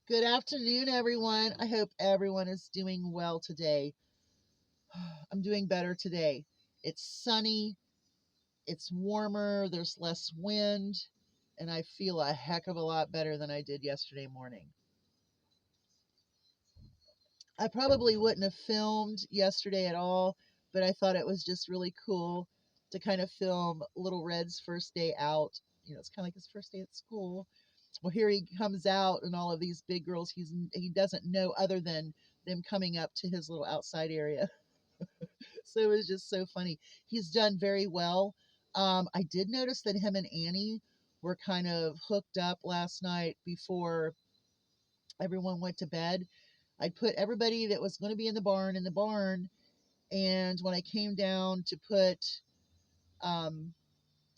Good afternoon, everyone. I hope everyone is doing well today. I'm doing better today. It's sunny, it's warmer, there's less wind, and I feel a heck of a lot better than I did yesterday morning. I probably wouldn't have filmed yesterday at all, but I thought it was just really cool to kind of film Little Red's first day out. It's kind of like his first day at school. Well, here he comes out, and all of these big girls he doesn't know other than them coming up to his little outside area. So it was just so funny. He's done very well. I did notice that him and Annie were kind of hooked up last night before everyone went to bed. I put everybody that was going to be in the barn, and when I came down to put um,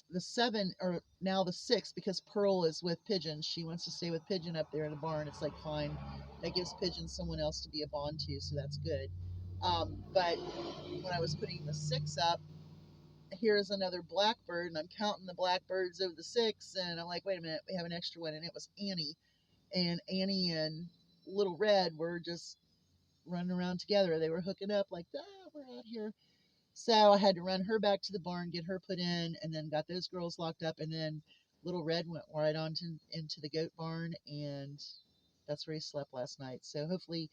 the seven, or now the six, because Pearl is with Pigeon. She wants to stay with Pigeon up there in the barn. It's like, fine. That gives Pigeon someone else to be a bond to, so that's good. But when I was putting the six up, here's another blackbird, and I'm counting the blackbirds of the six, and I'm like, wait a minute, we have an extra one, and it was Annie. And Annie and Little Red were just running around together. They were hooking up like, we're out here. So I had to run her back to the barn, get her put in, and then got those girls locked up. And then Little Red went right on into the goat barn, and that's where he slept last night. So hopefully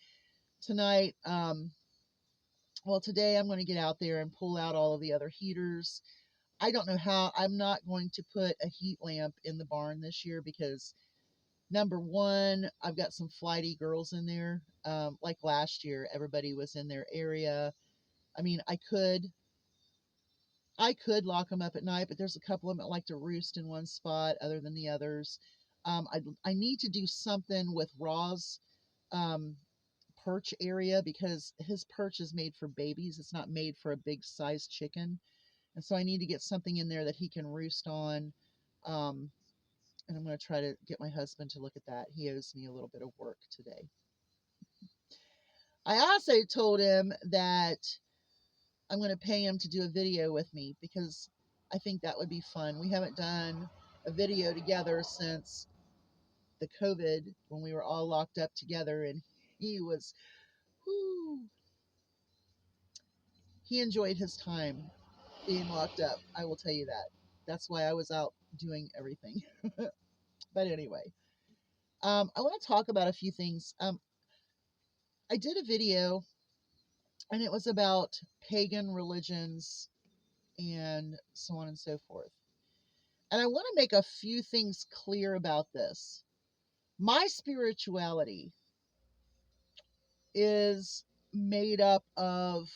tonight, well, today I'm going to get out there and pull out all of the other heaters. I don't know how. I'm not going to put a heat lamp in the barn this year because number one, I've got some flighty girls in there. Like last year, everybody was in their area. I mean, I could lock them up at night, but there's a couple of them that like to roost in one spot other than the others. I need to do something with Raw's um, perch area because his perch is made for babies. It's not made for a big sized chicken. And so I need to get something in there that he can roost on. Um, and I'm going to try to get my husband to look at that. He owes me a little bit of work today. I also told him that I'm going to pay him to do a video with me because I think that would be fun. We haven't done a video together since the COVID when we were all locked up together, and he was, whoo, he enjoyed his time being locked up. I will tell you that. That's why I was out doing everything. But anyway, I want to talk about a few things. I did a video, and it was about pagan religions and so on and so forth. And I want to make a few things clear about this. My spirituality is made up of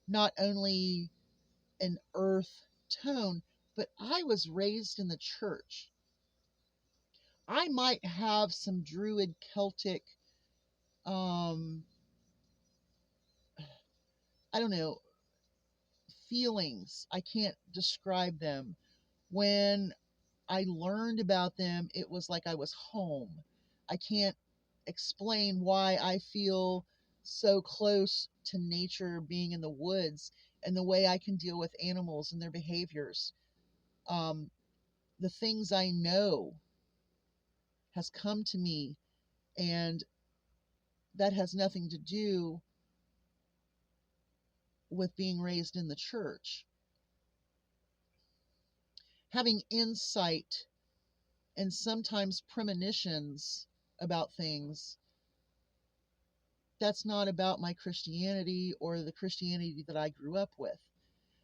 not only an earth tone, but I was raised in the church. I might have some Druid Celtic, um, I don't know, feelings. I can't describe them. When I learned about them, it was like I was home. I can't explain why I feel so close to nature being in the woods and the way I can deal with animals and their behaviors. Um, the things I know has come to me, and that has nothing to do with being raised in the church. Having insight and sometimes premonitions about things, that's not about my Christianity or the Christianity that I grew up with.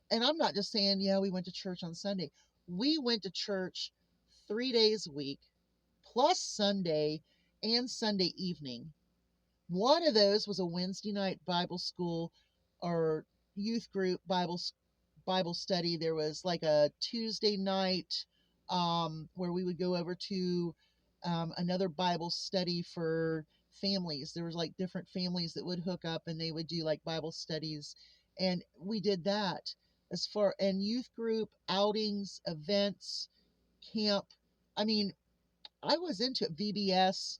And I'm not just saying, yeah, we went to church on Sunday. We went to church 3 days a week, plus Sunday and Sunday evening. One of those was a Wednesday night Bible school or youth group Bible study. There was like a Tuesday night where we would go over to another Bible study for families. There was like different families that would hook up and they would do like Bible studies, and we did that. As far and youth group outings, events, camp. I mean, I was into VBS.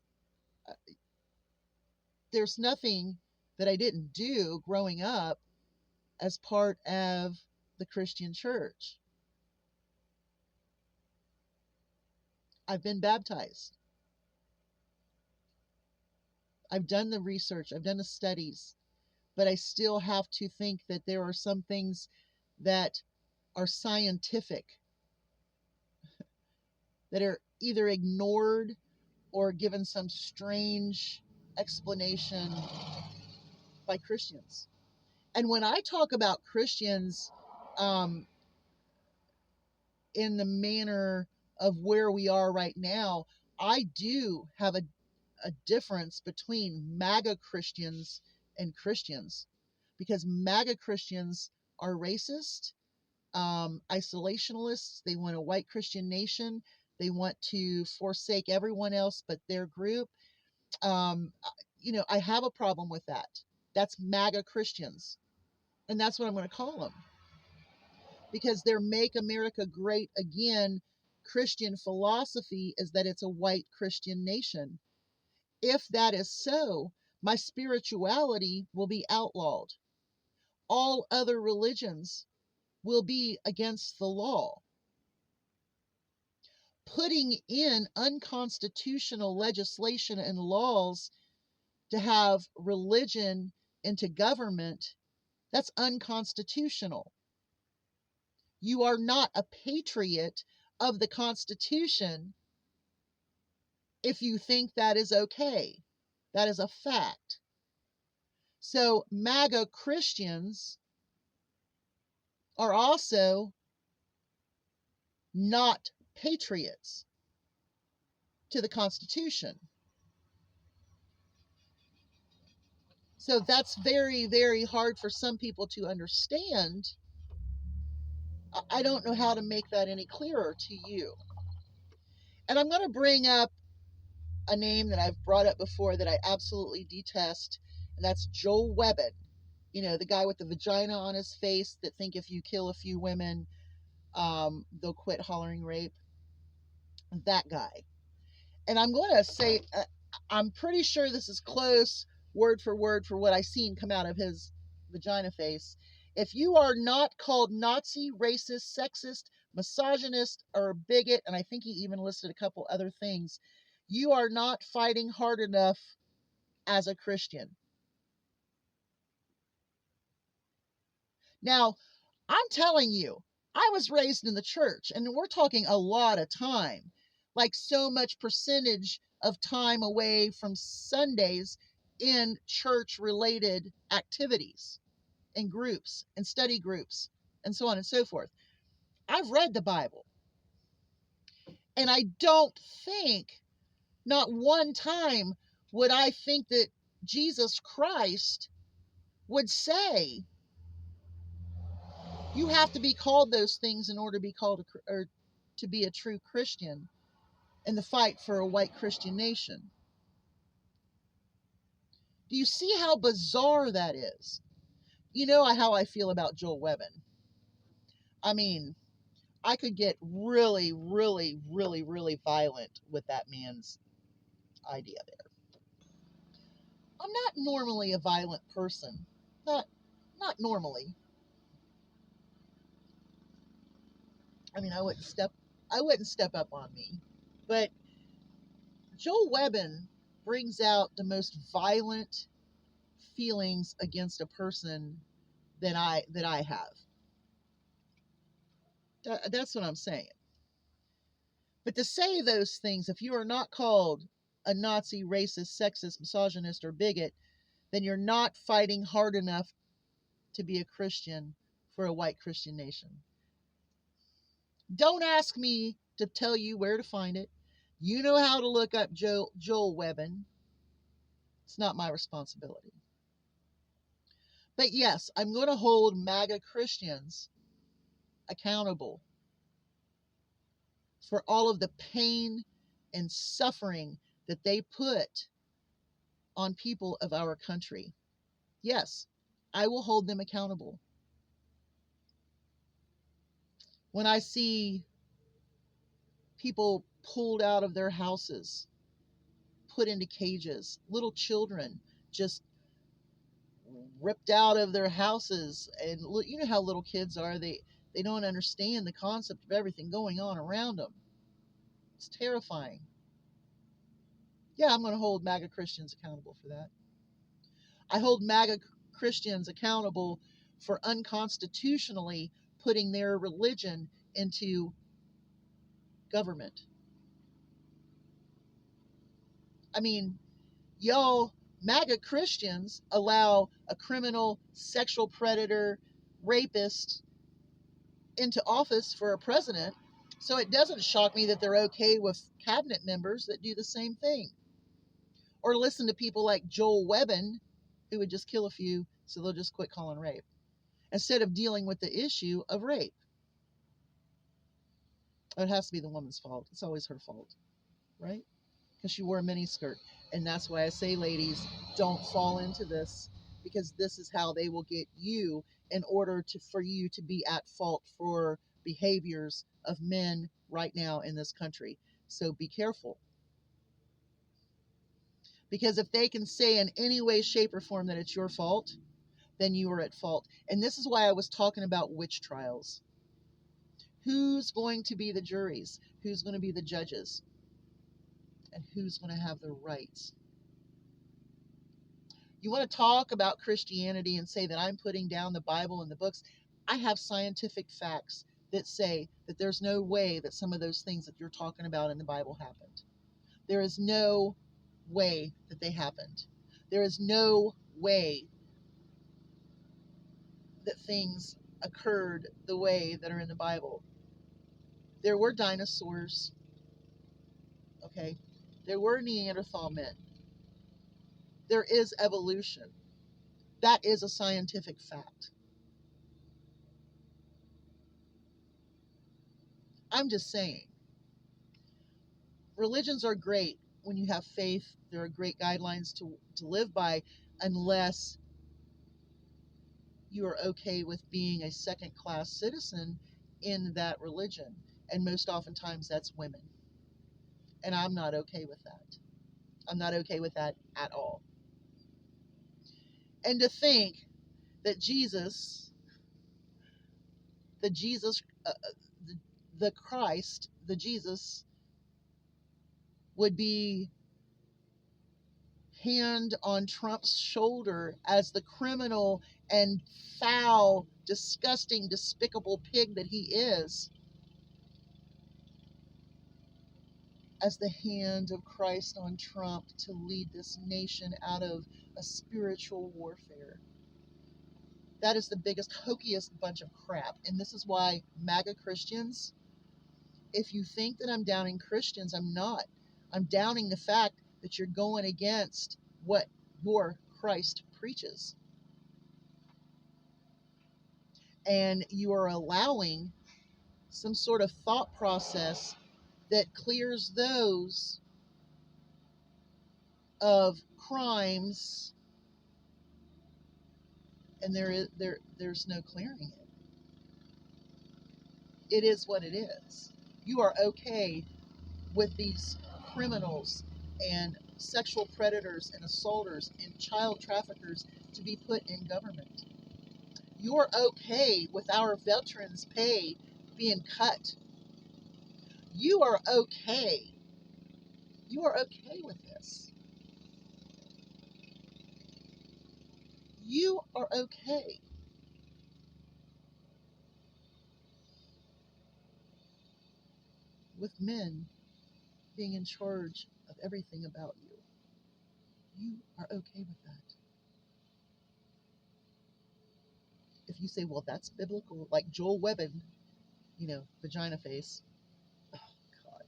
There's nothing that I didn't do growing up as part of the Christian church. I've been baptized. I've done the research, I've done the studies, but I still have to think that there are some things that are scientific that are either ignored or given some strange explanation by Christians. And when I talk about Christians um, in the manner of where we are right now, I do have a difference between MAGA Christians and Christians, because MAGA Christians are racist, isolationists. They want a white Christian nation. They want to forsake everyone else but their group. Um, I have a problem with that. That's MAGA Christians. And that's what I'm going to call them, because their Make America Great Again Christian philosophy is that it's a white Christian nation. If that is so, my spirituality will be outlawed. All other religions will be against the law. Putting in unconstitutional legislation and laws to have religion into government, that's unconstitutional. You are not a patriot of the Constitution if you think that is okay. That is a fact. So, MAGA Christians are also not patriots to the Constitution. So, that's very, very hard for some people to understand. I don't know how to make that any clearer to you. And I'm going to bring up a name that I've brought up before that I absolutely detest, and that's Joel Webben. The guy with the vagina on his face that think if you kill a few women, they'll quit hollering rape. That guy. And I'm going to say, I'm pretty sure this is close, word for word, for what I seen come out of his vagina face. If you are not called Nazi, racist, sexist, misogynist, or a bigot, and I think he even listed a couple other things, you are not fighting hard enough as a Christian. Now, I'm telling you, I was raised in the church, and we're talking a lot of time, like so much percentage of time away from Sundays in church related activities and groups and study groups and so on and so forth. I've read the Bible, and I don't think, not one time, would I think that Jesus Christ would say you have to be called those things in order to be called or to be a true Christian in the fight for a white Christian nation. Do you see how bizarre that is? You know how I feel about Joel Webben. I mean, I could get really, really, really, really violent with that man's idea there. I'm not normally a violent person. Not normally. I mean, I wouldn't step up on me. But Joel Webben brings out the most violent feelings against a person that I have. That's what I'm saying. But to say those things, if you are not called a Nazi, racist, sexist, misogynist, or bigot, then you're not fighting hard enough to be a Christian for a white Christian nation. Don't ask me to tell you where to find it. You know how to look up Joel Webben. It's not my responsibility. But yes, I'm going to hold MAGA Christians accountable for all of the pain and suffering that they put on people of our country. Yes, I will hold them accountable. When I see people pulled out of their houses, put into cages, little children just ripped out of their houses, and you know how little kids are, they don't understand the concept of everything going on around them. It's terrifying. Yeah, I'm going to hold MAGA Christians accountable for that. I hold MAGA Christians accountable for unconstitutionally putting their religion into government. I mean, y'all, MAGA Christians allow a criminal, sexual predator, rapist into office for a president. So it doesn't shock me that they're okay with cabinet members that do the same thing. Or listen to people like Joel Webbon, who would just kill a few, so they'll just quit calling rape, instead of dealing with the issue of rape. It has to be the woman's fault. It's always her fault, right? Because she wore a miniskirt. And that's why I say, ladies, don't fall into this, because this is how they will get you in order for you to be at fault for behaviors of men right now in this country. So be careful. Because if they can say in any way, shape, or form that it's your fault, then you are at fault. And this is why I was talking about witch trials. Who's going to be the juries? Who's going to be the judges? And who's going to have the rights? You want to talk about Christianity and say that I'm putting down the Bible and the books? I have scientific facts that say that there's no way that some of those things that you're talking about in the Bible happened. There is no way that they happened. There is no way that things occurred the way that are in the Bible. There were dinosaurs, okay? There were Neanderthal men. There is evolution. That is a scientific fact. I'm just saying, religions are great when you have faith. There are great guidelines to live by, unless you are okay with being a second class citizen in that religion. And most oftentimes that's women. And I'm not okay with that. I'm not okay with that at all. And to think that Jesus, the Jesus, the, the Christ, the Jesus, would be hand on Trump's shoulder as the criminal and foul, disgusting, despicable pig that he is, as the hand of Christ on Trump to lead this nation out of a spiritual warfare. That is the biggest, hokiest bunch of crap. And this is why MAGA Christians, if you think that I'm downing Christians, I'm not. I'm downing the fact that you're going against what your Christ preaches. And you are allowing some sort of thought process that clears those of crimes, and there's no clearing it. It is what it is. You are okay with these criminals and sexual predators and assaulters and child traffickers to be put in government. You're okay with our veterans' pay being cut. You are okay. You are okay with this. You are okay with men being in charge of everything about you. You are okay with that. If you say, well, that's biblical, like Joel Webbon, vagina face, oh, God,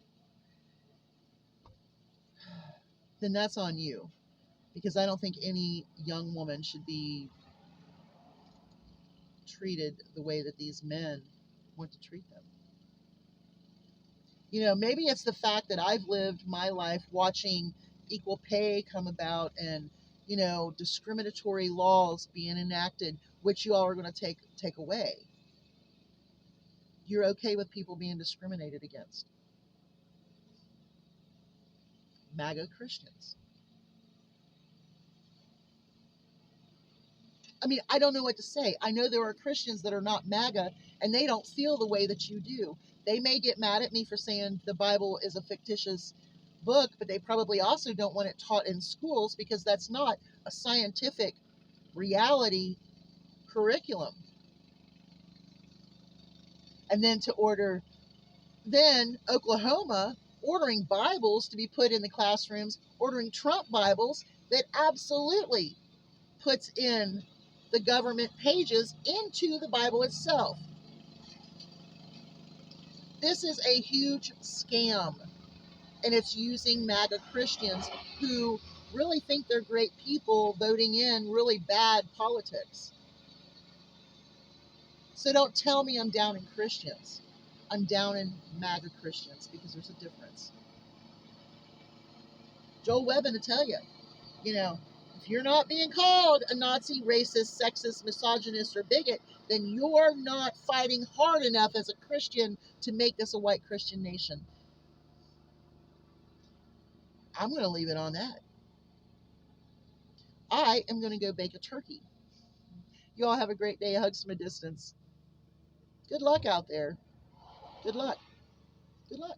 then that's on you. Because I don't think any young woman should be treated the way that these men want to treat them. Maybe it's the fact that I've lived my life watching equal pay come about and, discriminatory laws being enacted, which you all are going to take away. You're okay with people being discriminated against. MAGA Christians. I mean, I don't know what to say. I know there are Christians that are not MAGA and they don't feel the way that you do. They may get mad at me for saying the Bible is a fictitious book, but they probably also don't want it taught in schools because that's not a scientific reality curriculum. And then then Oklahoma ordering Bibles to be put in the classrooms, ordering Trump Bibles that absolutely puts in the government pages into the Bible itself. This is a huge scam, and it's using MAGA Christians who really think they're great people voting in really bad politics. So don't tell me I'm down in Christians. I'm down in MAGA Christians because there's a difference. Joel Webbin to tell you, you know, if you're not being called a Nazi, racist, sexist, misogynist, or bigot, then you're not fighting hard enough as a Christian to make this a white Christian nation. I'm going to leave it on that. I am going to go bake a turkey. You all have a great day. Hugs from a distance. Good luck out there. Good luck. Good luck.